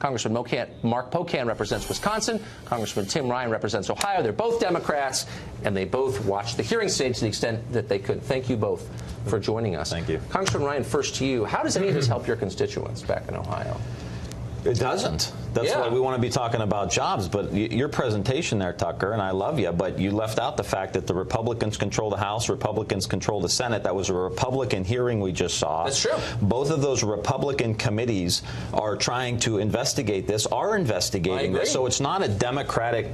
Congressman Mark Pocan represents Wisconsin. Congressman Tim Ryan represents Ohio. They're both Democrats, and they both watched the hearing stage to the extent that they could. Thank you both for joining us. Thank you. Congressman Ryan, first to you. How does any of this help your constituents back in Ohio? It doesn't. That's why we want to be talking about jobs. But your presentation there, Tucker, and I love you, but you left out the fact that the Republicans control the House, Republicans control the Senate. That was a Republican hearing we just saw. That's true. Both of those Republican committees are trying to investigate this, are investigating this. So it's not a Democratic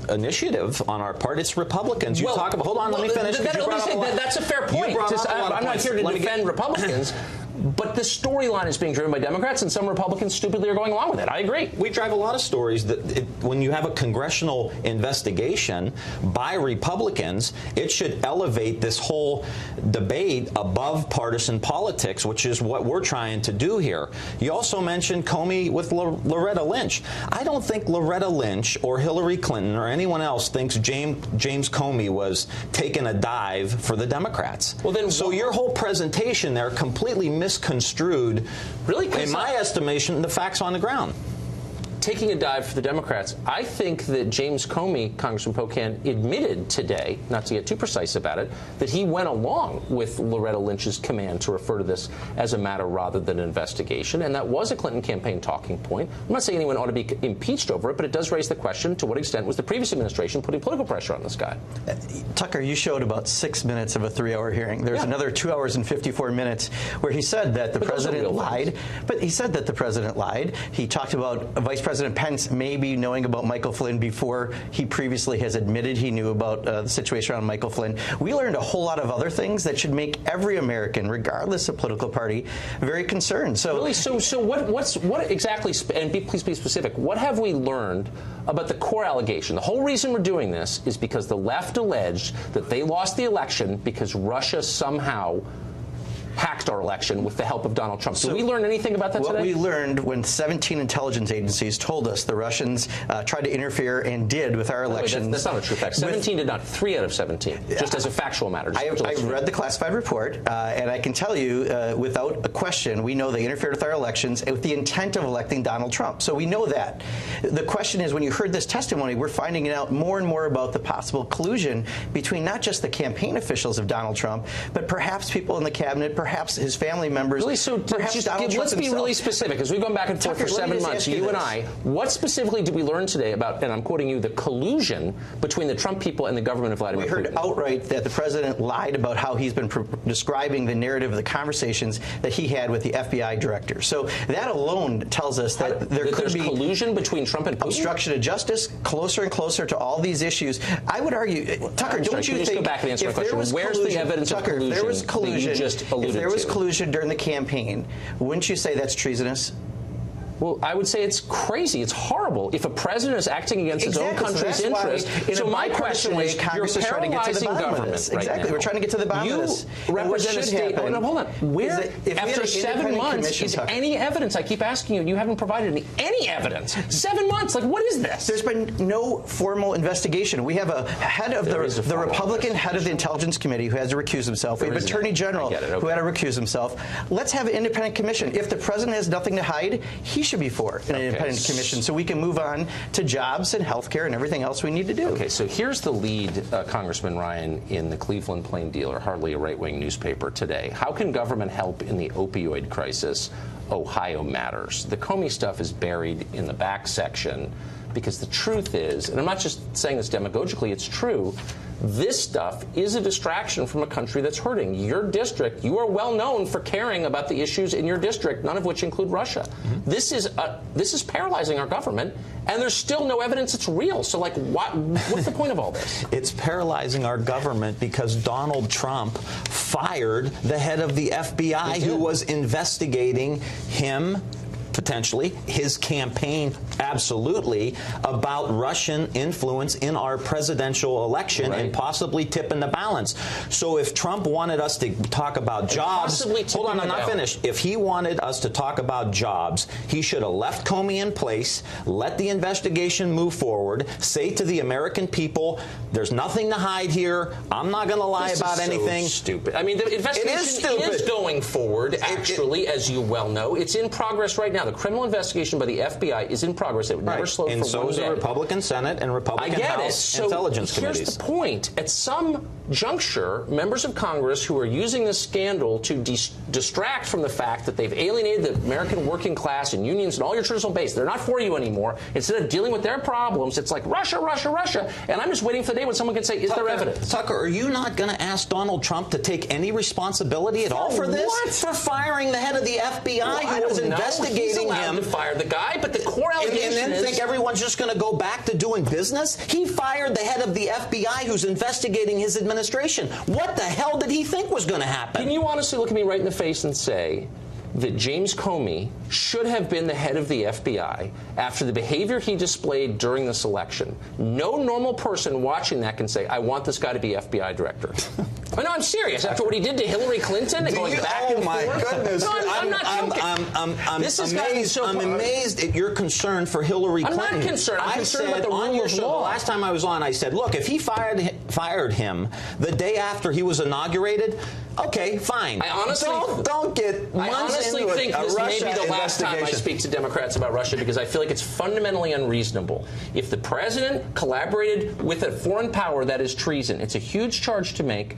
initiative on our part. It's Republicans. You talk about. Hold on, let me finish. That's a fair point. I'm not here to defend Republicans. But the storyline is being driven by Democrats, and some Republicans stupidly are going along with it. I agree. We drive a lot of stories that when you have a congressional investigation by Republicans, it should elevate this whole debate above partisan politics, which is what we're trying to do here. You also mentioned Comey with Loretta Lynch. I don't think Loretta Lynch or Hillary Clinton or anyone else thinks James Comey was taking a dive for the Democrats. Well, then, so your whole presentation there completely misconstrued, really, in my estimation, the facts on the ground. Taking a dive for the Democrats, I think that James Comey, Congressman Pocan, admitted today, not to get too precise about it, that he went along with Loretta Lynch's command to refer to this as a matter rather than an investigation, and that was a Clinton campaign talking point. I'm not saying anyone ought to be impeached over it, but it does raise the question, to what extent was the previous administration putting political pressure on this guy? Tucker, you showed about 6 minutes of a 3-hour hearing. There's another 2 hours and 54 minutes where he said that the president lied. But he said that the president lied. He talked about Vice President Pence maybe knowing about Michael Flynn before he previously has admitted he knew about the situation around Michael Flynn. We learned a whole lot of other things that should make every American, regardless of political party, very concerned. So really, so what exactly? And please be specific. What have we learned about the core allegation? The whole reason we're doing this is because the left alleged that they lost the election because Russia somehow hacked our election with the help of Donald Trump. Did we learn anything about that today? What we learned when 17 intelligence agencies told us the Russians tried to interfere and did with our elections. That's not a true fact. 17 did not. 3 out of 17, just as a factual matter. I read the classified report, and I can tell you without a question, we know they interfered with our elections with the intent of electing Donald Trump. So we know that. The question is, when you heard this testimony, we're finding out more and more about the possible collusion between not just the campaign officials of Donald Trump, but perhaps people in the cabinet, perhaps his family members. Really, so let's be really specific, because we've gone back and forth for 7 months, you and I. What specifically did we learn today about, and I'm quoting you, the collusion between the Trump people and the government of Vladimir Putin? We heard outright that the president lied about how he's been describing the narrative of the conversations that he had with the FBI director. So that alone tells us that there could be collusion between Trump and Putin? Obstruction of justice, closer and closer to all these issues. I would argue, Tucker, don't you think, go back and answer my question. Where's the evidence of collusion? If there was collusion, that you just alluded to? If there was collusion during the campaign, wouldn't you say that's treasonous? Well, I would say it's crazy. It's horrible. If a president is acting against his own country's interest. So my question is, Congress is trying to get to the bottom of this. Exactly. We're trying to get to the bottom of this. You represent a state. Oh, no, hold on. Where, after 7 months, is any evidence? I keep asking you, and you haven't provided me any evidence. 7 months. Like, what is this? There's been no formal investigation. We have a head of the Republican head of the Intelligence Committee who has to recuse himself. We have an Attorney General who had to recuse himself. Let's have an independent commission. If the president has nothing to hide, he should be for an independent commission so we can move on to jobs and health care and everything else we need to do. Okay, so here's the lead, Congressman Ryan, in the Cleveland Plain Dealer, hardly a right-wing newspaper today. How can government help in the opioid crisis? Ohio matters. The Comey stuff is buried in the back section because the truth is, and I'm not just saying this demagogically, it's true, this stuff is a distraction from a country that's hurting. Your district, you are well known for caring about the issues in your district, none of which include Russia. Mm-hmm. This is paralyzing our government, and there's still no evidence it's real. So, like, what's the point of all this? It's paralyzing our government because Donald Trump fired the head of the FBI who was investigating him, potentially, his campaign, absolutely, about Russian influence in our presidential election and possibly tipping the balance. So if Trump wanted us to talk about jobs, hold on, I'm not finished. If he wanted us to talk about jobs, he should have left Comey in place, let the investigation move forward, say to the American people, there's nothing to hide here, I'm not going to lie about anything. So stupid. I mean, the investigation is going forward, actually, as you well know. It's in progress right now. the criminal investigation by the FBI is in progress. It would never slow and for so one is day. the Republican Senate and Republican House intelligence committees. Here's the point. At some juncture, members of Congress who are using this scandal to distract from the fact that they've alienated the American working class and unions and all your traditional base, they're not for you anymore. Instead of dealing with their problems, it's like Russia, Russia, Russia. And I'm just waiting for the day when someone can say, is there evidence? Tucker, are you not going to ask Donald Trump to take any responsibility at all for this? What? For firing the head of the FBI who was investigating He's allowed him. to fire the guy, but the core allegation and then think everyone's just going to go back to doing business? He fired the head of the FBI who's investigating his administration. What the hell did he think was going to happen? Can you honestly look at me right in the face and say that James Comey should have been the head of the FBI after the behavior he displayed during this election? No normal person watching that can say, I want this guy to be FBI director. No, I'm serious. After what he did to Hillary Clinton and going back and forth. Oh, my goodness. No, I'm not joking. This is I'm amazed at your concern for Hillary Clinton. I'm not concerned. I'm concerned about the rule of law. The last time I was on, I said, look, if he fired him the day after he was inaugurated, okay, fine. I honestly don't get months into think a this may Russia be the last time I investigation. speak to Democrats about Russia, because I feel like it's fundamentally unreasonable. If the president collaborated with a foreign power, that is treason. It's a huge charge to make.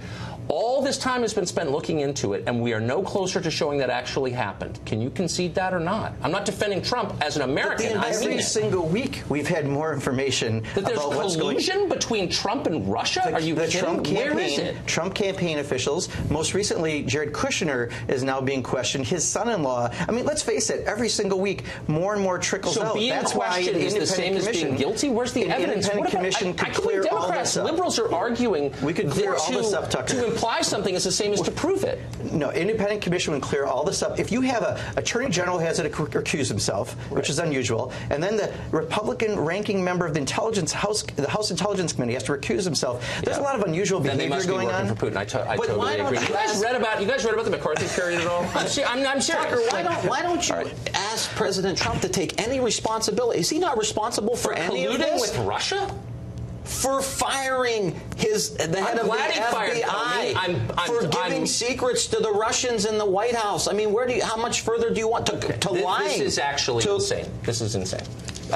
All this time has been spent looking into it, and we are no closer to showing that actually happened. Can you concede that or not? I'm not defending Trump as an American. Every single week, we've had more information that there's about what's going on. Collusion between Trump and Russia? Are you kidding? Trump campaign, where is it? Trump campaign officials. Most recently, Jared Kushner is now being questioned. His son-in-law. I mean, let's face it. Every single week, more and more trickles out. So being That's questioned why is the same as being guilty? Where's the evidence? Independent commission could clear all this up. Liberals are arguing we could clear all this up, Tucker. To imply something is the same as to prove it. No, independent commission would clear all this up. If you have a attorney general who has to recuse himself, which is unusual, and then the Republican ranking member of the House Intelligence Committee has to recuse himself, there's a lot of unusual behavior going on. For Putin. I totally agree. You guys read about the McCarthy period at all? I'm serious. Tucker, why don't you ask President Trump to take any responsibility? Is he not responsible for any of this? Colluding with Russia? For firing the head of the FBI, for giving secrets to the Russians in the White House. I mean, how much further do you want to lie? This is actually insane. This is insane.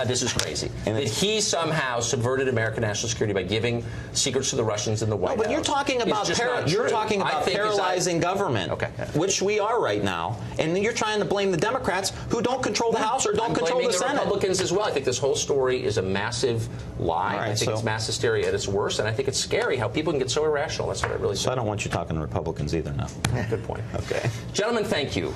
This is crazy. And that he somehow subverted American national security by giving secrets to the Russians in the White House. But you're talking about paralyzing government, which we are right now. And then you're trying to blame the Democrats who don't control the House or don't control the Senate. Republicans as well. I think this whole story is a massive lie. I think it's mass hysteria at its worst, and I think it's scary how people can get so irrational. That's what I really say. So I don't want you talking to Republicans either now. Good point. Okay. Gentlemen, thank you.